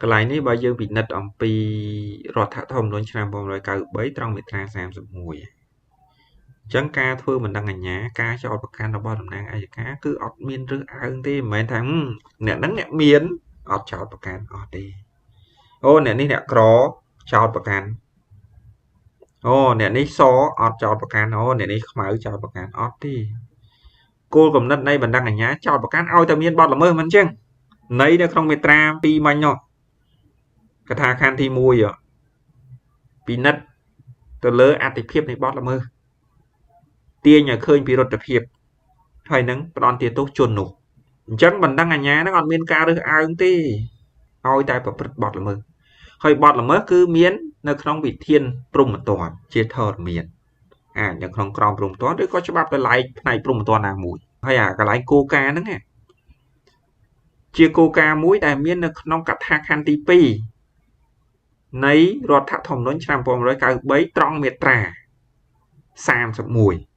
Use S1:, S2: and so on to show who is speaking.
S1: កន្លែងនេះបើយើងពិនិត្យអំពីរដ្ឋធម្មនុញ្ញឆ្នាំ1993ត្រង់មាត្រា31អញ្ចឹងការធ្វើបណ្ដឹងអាជ្ញាការចោទប្រកាន់របស់តំណាងអัยការគឺអត់មានរើសអើងទេមិនមែនថាអ្នកហ្នឹងអ្នកមានអត់ចោទប្រកាន់អត់ទេអូអ្នកនេះអ្នកក្រចោទប្រកាន់អូអ្នកនេះសអត់ចោទប្រកាន់អូអ្នកនេះខ្មៅចោទប្រកាន់អត់ទេគោលគំនិតនៃបណ្ដឹងអាជ្ញាចោទប្រកាន់ឲ្យតែមានបទល្មើសមិនអញ្ចឹងន័យនៅក្នុងមាត្រា2មិញនោះកថាខណ្ឌទី1ពិនិត្យទៅលើអត្ថិភាពនៃបទល្មើសទាញឲ្យឃើញពីរដ្ឋភាពហើយនឹងផ្ដន់ទាទោសជននោះអញ្ចឹងបណ្ដឹងអាជ្ញាហ្នឹងអត់មានការរើសអើងទេឲ្យតែប្រព្រឹត្តបទល្មើសហើយបទល្មើសគឺមាននៅក្នុងវិធានព្រហ្មទណ្ឌជាធរមានអាចនៅក្នុងក្រមព្រហ្មទណ្ឌឬក៏ច្បាប់ដោយឡែកផ្នែកព្រហ្មទណ្ឌណាមួយហើយអាកន្លែងគោលការណ៍ហ្នឹងជាគោលការណ៍មួយដែលមាននៅក្នុងកថាខណ្ឌទី2នៃរដ្ឋធម្មនុញ្ញឆ្នាំ1993ត្រង់មាត្រា31